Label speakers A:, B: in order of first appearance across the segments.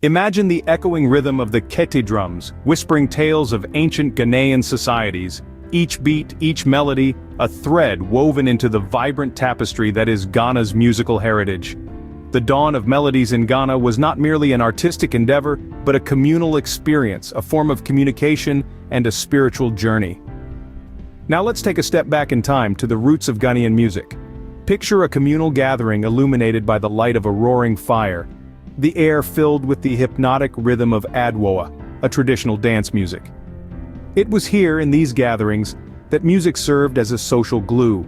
A: Imagine the echoing rhythm of the kete drums, whispering tales of ancient Ghanaian societies, each beat, each melody, a thread woven into the vibrant tapestry that is Ghana's musical heritage. The Dawn of Melodies in Ghana was not merely an artistic endeavor, but a communal experience, a form of communication, and a spiritual journey. Now let's take a step back in time to the roots of Ghanaian music. Picture a communal gathering illuminated by the light of a roaring fire, the air filled with the hypnotic rhythm of adwoa, a traditional dance music. It was here in these gatherings that music served as a social glue,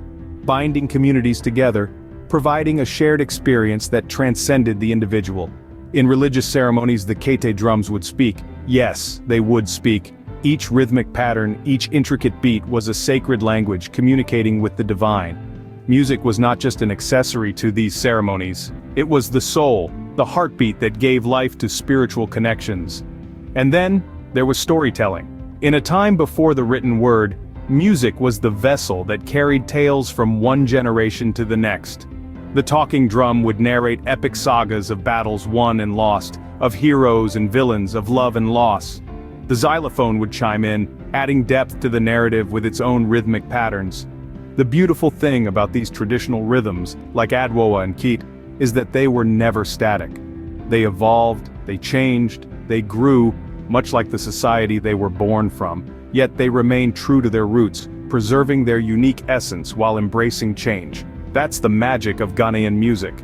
A: binding communities together, providing a shared experience that transcended the individual. In religious ceremonies, the kete drums would speak. Yes, they would speak. Each rhythmic pattern, each intricate beat was a sacred language communicating with the divine. Music was not just an accessory to these ceremonies. It was the soul, the heartbeat that gave life to spiritual connections. And then, there was storytelling. In a time before the written word, music was the vessel that carried tales from one generation to the next. The talking drum would narrate epic sagas of battles won and lost, of heroes and villains, of love and loss. The xylophone would chime in, adding depth to the narrative with its own rhythmic patterns. The beautiful thing about these traditional rhythms, like adwoa and keet, is that they were never static. They evolved, they changed, they grew, much like the society they were born from, yet they remained true to their roots, preserving their unique essence while embracing change. That's the magic of Ghanaian music.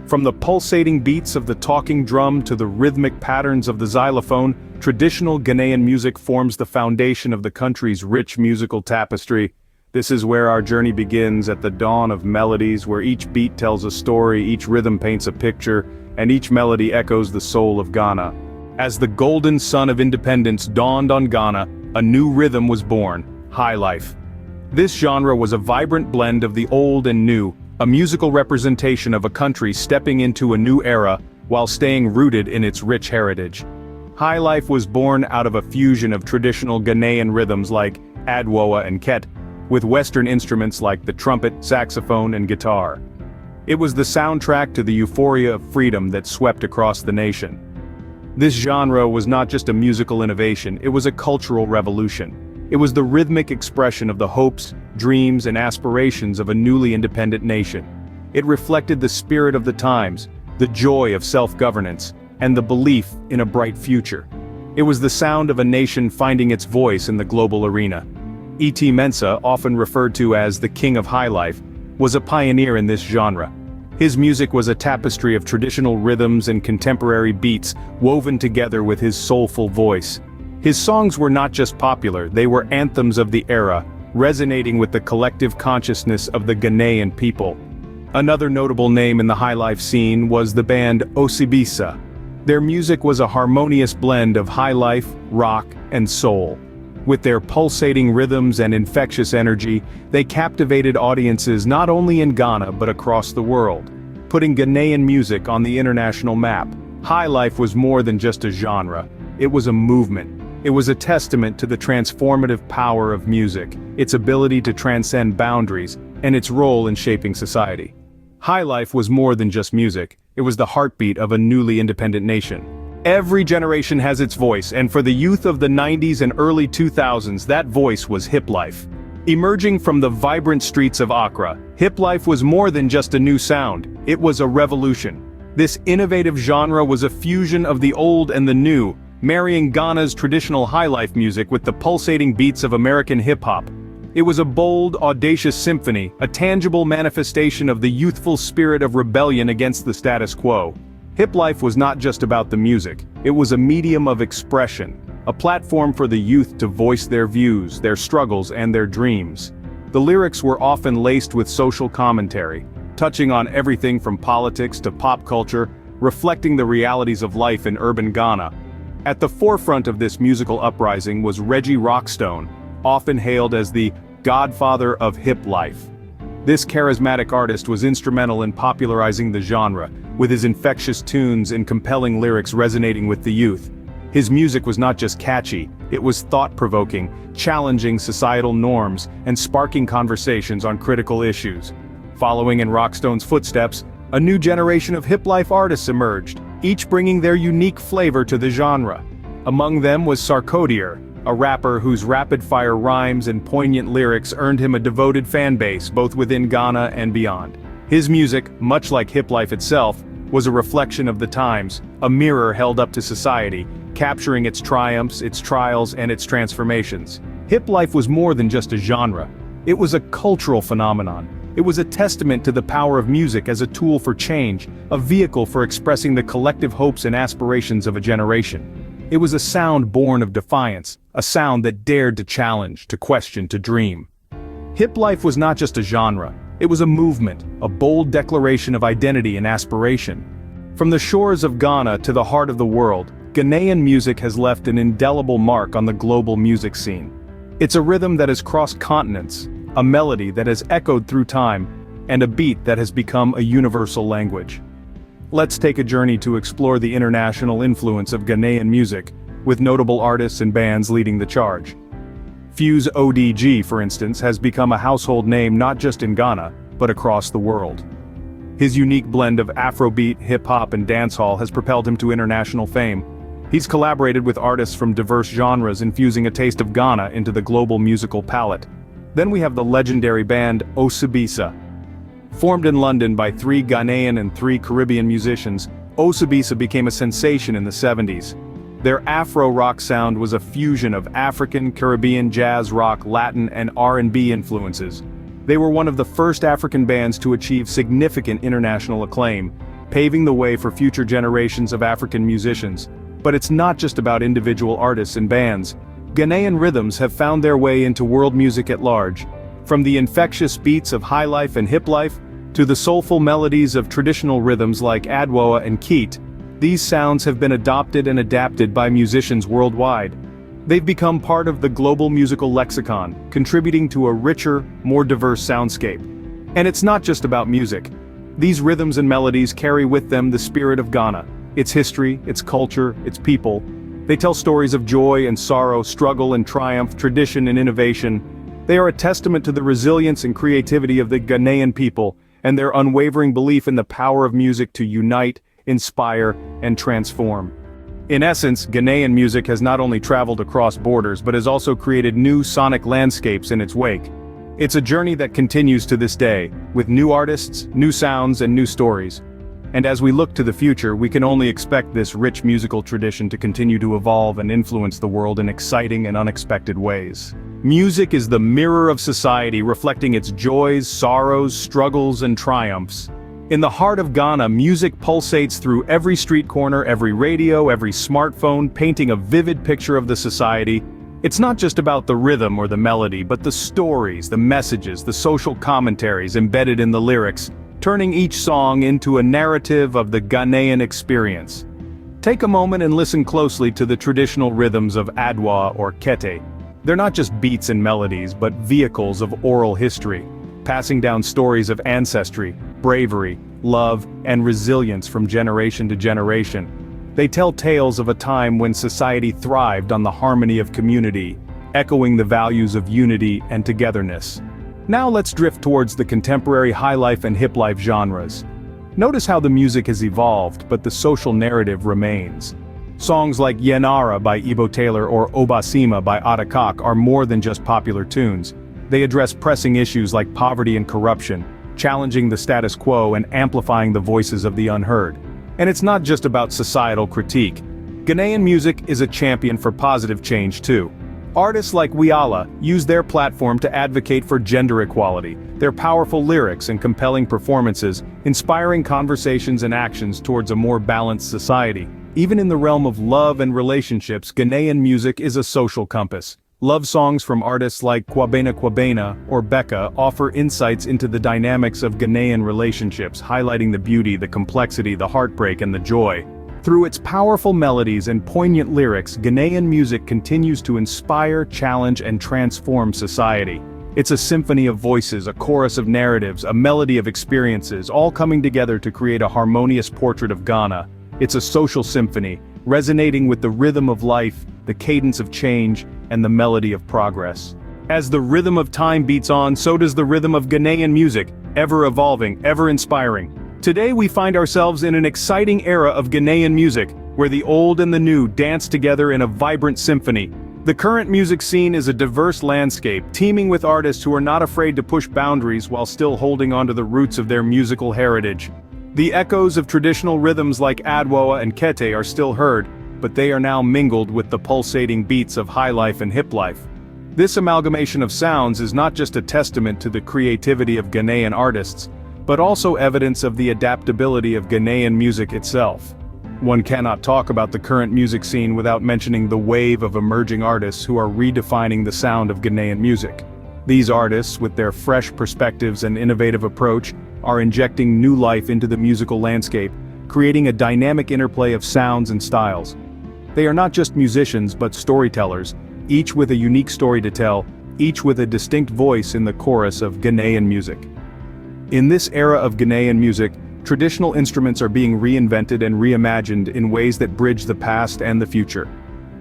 A: From the pulsating beats of the talking drum to the rhythmic patterns of the xylophone, traditional Ghanaian music forms the foundation of the country's rich musical tapestry. This is where our journey begins, at the dawn of melodies, where each beat tells a story, each rhythm paints a picture, and each melody echoes the soul of Ghana. As the golden sun of independence dawned on Ghana, a new rhythm was born, Highlife. This genre was a vibrant blend of the old and new, a musical representation of a country stepping into a new era while staying rooted in its rich heritage. Highlife was born out of a fusion of traditional Ghanaian rhythms like adwoa and ket, with Western instruments like the trumpet, saxophone, and guitar. It was the soundtrack to the euphoria of freedom that swept across the nation. This genre was not just a musical innovation, it was a cultural revolution. It was the rhythmic expression of the hopes, dreams, and aspirations of a newly independent nation. It reflected the spirit of the times, the joy of self-governance, and the belief in a bright future. It was the sound of a nation finding its voice in the global arena. E.T. Mensah, often referred to as the King of Highlife, was a pioneer in this genre. His music was a tapestry of traditional rhythms and contemporary beats woven together with his soulful voice. His songs were not just popular, they were anthems of the era, resonating with the collective consciousness of the Ghanaian people. Another notable name in the Highlife scene was the band Osibisa. Their music was a harmonious blend of highlife, rock, and soul. With their pulsating rhythms and infectious energy, they captivated audiences not only in Ghana but across the world, putting Ghanaian music on the international map. Highlife was more than just a genre, it was a movement. It was a testament to the transformative power of music, its ability to transcend boundaries, and its role in shaping society. Highlife was more than just music, it was the heartbeat of a newly independent nation. Every generation has its voice, and for the youth of the 90s and early 2000s, that voice was hiplife. Emerging from the vibrant streets of Accra, hiplife was more than just a new sound, it was a revolution. This innovative genre was a fusion of the old and the new, marrying Ghana's traditional highlife music with the pulsating beats of American hip-hop. It was a bold, audacious symphony, a tangible manifestation of the youthful spirit of rebellion against the status quo. Hiplife was not just about the music, it was a medium of expression, a platform for the youth to voice their views, their struggles, and their dreams. The lyrics were often laced with social commentary, touching on everything from politics to pop culture, reflecting the realities of life in urban Ghana. At the forefront of this musical uprising was Reggie Rockstone, often hailed as the godfather of hip life. This charismatic artist was instrumental in popularizing the genre, with his infectious tunes and compelling lyrics resonating with the youth. His music was not just catchy, it was thought-provoking, challenging societal norms, and sparking conversations on critical issues. Following in Rockstone's footsteps, a new generation of hip-life artists emerged, each bringing their unique flavor to the genre. Among them was Sarkodie, a rapper whose rapid-fire rhymes and poignant lyrics earned him a devoted fan base both within Ghana and beyond. His music, much like Highlife itself, was a reflection of the times, a mirror held up to society, capturing its triumphs, its trials, and its transformations. Highlife was more than just a genre. It was a cultural phenomenon. It was a testament to the power of music as a tool for change, a vehicle for expressing the collective hopes and aspirations of a generation. It was a sound born of defiance, a sound that dared to challenge, to question, to dream. Highlife was not just a genre, it was a movement, a bold declaration of identity and aspiration. From the shores of Ghana to the heart of the world, Ghanaian music has left an indelible mark on the global music scene. It's a rhythm that has crossed continents, a melody that has echoed through time, and a beat that has become a universal language. Let's take a journey to explore the international influence of Ghanaian music, with notable artists and bands leading the charge. Fuse ODG, for instance, has become a household name not just in Ghana, but across the world. His unique blend of Afrobeat, hip-hop, and dancehall has propelled him to international fame. He's collaborated with artists from diverse genres, infusing a taste of Ghana into the global musical palette. Then we have the legendary band Osibisa. Formed in London by 3 Ghanaian and 3 Caribbean musicians, Osibisa became a sensation in the 70s. Their Afro-rock sound was a fusion of African, Caribbean, jazz, rock, Latin, and R&B influences. They were one of the first African bands to achieve significant international acclaim, paving the way for future generations of African musicians. But it's not just about individual artists and bands. Ghanaian rhythms have found their way into world music at large. From the infectious beats of Highlife and Highlife, to the soulful melodies of traditional rhythms like Adwoa and Keet, these sounds have been adopted and adapted by musicians worldwide. They've become part of the global musical lexicon, contributing to a richer, more diverse soundscape. And it's not just about music. These rhythms and melodies carry with them the spirit of Ghana, its history, its culture, its people. They tell stories of joy and sorrow, struggle and triumph, tradition and innovation. They are a testament to the resilience and creativity of the Ghanaian people, and their unwavering belief in the power of music to unite, inspire, and transform. In essence, Ghanaian music has not only traveled across borders but has also created new sonic landscapes in its wake. It's a journey that continues to this day, with new artists, new sounds, and new stories. And as we look to the future, we can only expect this rich musical tradition to continue to evolve and influence the world in exciting and unexpected ways. Music is the mirror of society, reflecting its joys, sorrows, struggles, and triumphs. In the heart of Ghana, music pulsates through every street corner, every radio, every smartphone, painting a vivid picture of the society. It's not just about the rhythm or the melody, but the stories, the messages, the social commentaries embedded in the lyrics, turning each song into a narrative of the Ghanaian experience. Take a moment and listen closely to the traditional rhythms of Adwoa or Kete. They're not just beats and melodies, but vehicles of oral history, passing down stories of ancestry, bravery, love, and resilience from generation to generation. They tell tales of a time when society thrived on the harmony of community, echoing the values of unity and togetherness. Now let's drift towards the contemporary Highlife and Highlife genres. Notice how the music has evolved, but the social narrative remains. Songs like Yenara by Ebo Taylor or Obasima by Atakak are more than just popular tunes. They address pressing issues like poverty and corruption, challenging the status quo and amplifying the voices of the unheard. And it's not just about societal critique. Ghanaian music is a champion for positive change too. Artists like Wiala use their platform to advocate for gender equality, their powerful lyrics and compelling performances, inspiring conversations and actions towards a more balanced society. Even in the realm of love and relationships, Ghanaian music is a social compass. Love songs from artists like Kwabena or Becca offer insights into the dynamics of Ghanaian relationships, highlighting the beauty, the complexity, the heartbreak, and the joy. Through its powerful melodies and poignant lyrics, Ghanaian music continues to inspire, challenge, and transform society. It's a symphony of voices, a chorus of narratives, a melody of experiences, all coming together to create a harmonious portrait of Ghana. It's a social symphony, resonating with the rhythm of life, the cadence of change, and the melody of progress. As the rhythm of time beats on, so does the rhythm of Ghanaian music, ever evolving, ever inspiring. Today we find ourselves in an exciting era of Ghanaian music, where the old and the new dance together in a vibrant symphony. The current music scene is a diverse landscape, teeming with artists who are not afraid to push boundaries while still holding onto the roots of their musical heritage. The echoes of traditional rhythms like Adwoa and Kete are still heard, but they are now mingled with the pulsating beats of Highlife and Hiplife. This amalgamation of sounds is not just a testament to the creativity of Ghanaian artists, but also evidence of the adaptability of Ghanaian music itself. One cannot talk about the current music scene without mentioning the wave of emerging artists who are redefining the sound of Ghanaian music. These artists, with their fresh perspectives and innovative approach, are injecting new life into the musical landscape, creating a dynamic interplay of sounds and styles. They are not just musicians but storytellers, each with a unique story to tell, each with a distinct voice in the chorus of Ghanaian music. In this era of Ghanaian music, traditional instruments are being reinvented and reimagined in ways that bridge the past and the future.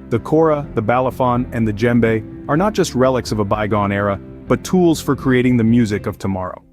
A: The kora, the balafon, and the djembe are not just relics of a bygone era, but tools for creating the music of tomorrow.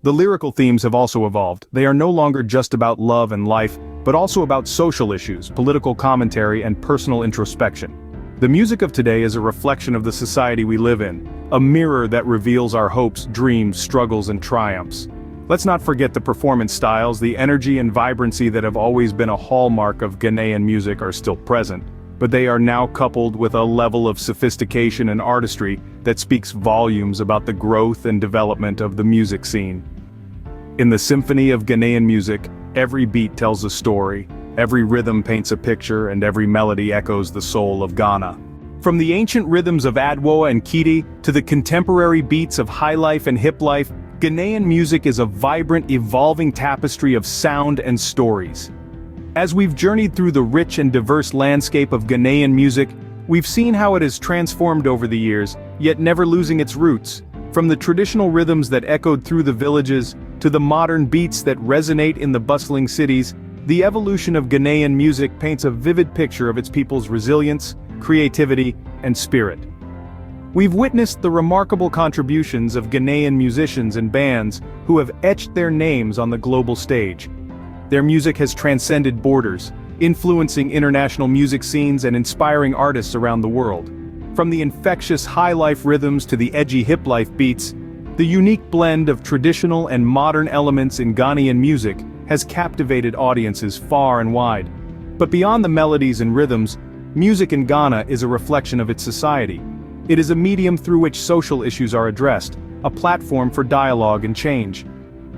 A: The lyrical themes have also evolved. They are no longer just about love and life, but also about social issues, political commentary, and personal introspection. The music of today is a reflection of the society we live in, a mirror that reveals our hopes, dreams, struggles, and triumphs. Let's not forget the performance styles. The energy and vibrancy that have always been a hallmark of Ghanaian music are still present, but they are now coupled with a level of sophistication and artistry that speaks volumes about the growth and development of the music scene. In the symphony of Ghanaian music, every beat tells a story, every rhythm paints a picture, and every melody echoes the soul of Ghana. From the ancient rhythms of Adwoa and Kete to the contemporary beats of Highlife and Hiplife, Ghanaian music is a vibrant, evolving tapestry of sound and stories. As we've journeyed through the rich and diverse landscape of Ghanaian music, we've seen how it has transformed over the years, yet never losing its roots. From the traditional rhythms that echoed through the villages, to the modern beats that resonate in the bustling cities, the evolution of Ghanaian music paints a vivid picture of its people's resilience, creativity, and spirit. We've witnessed the remarkable contributions of Ghanaian musicians and bands who have etched their names on the global stage. Their music has transcended borders, influencing international music scenes and inspiring artists around the world. From the infectious Highlife rhythms to the edgy Hiplife beats, the unique blend of traditional and modern elements in Ghanaian music has captivated audiences far and wide. But beyond the melodies and rhythms, music in Ghana is a reflection of its society. It is a medium through which social issues are addressed, a platform for dialogue and change.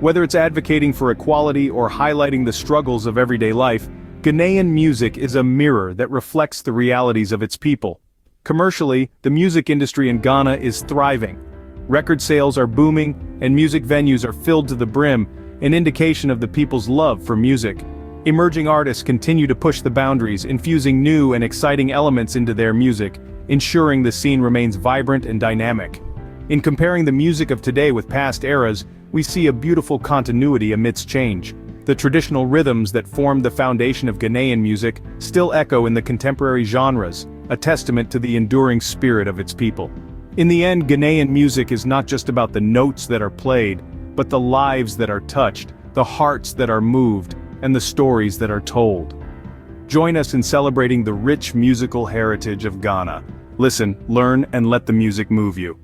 A: Whether it's advocating for equality or highlighting the struggles of everyday life, Ghanaian music is a mirror that reflects the realities of its people. Commercially, the music industry in Ghana is thriving. Record sales are booming, and music venues are filled to the brim, an indication of the people's love for music. Emerging artists continue to push the boundaries, infusing new and exciting elements into their music, ensuring the scene remains vibrant and dynamic. In comparing the music of today with past eras, we see a beautiful continuity amidst change. The traditional rhythms that formed the foundation of Ghanaian music still echo in the contemporary genres, a testament to the enduring spirit of its people. In the end, Ghanaian music is not just about the notes that are played, but the lives that are touched, the hearts that are moved, and the stories that are told. Join us in celebrating the rich musical heritage of Ghana. Listen, learn, and let the music move you.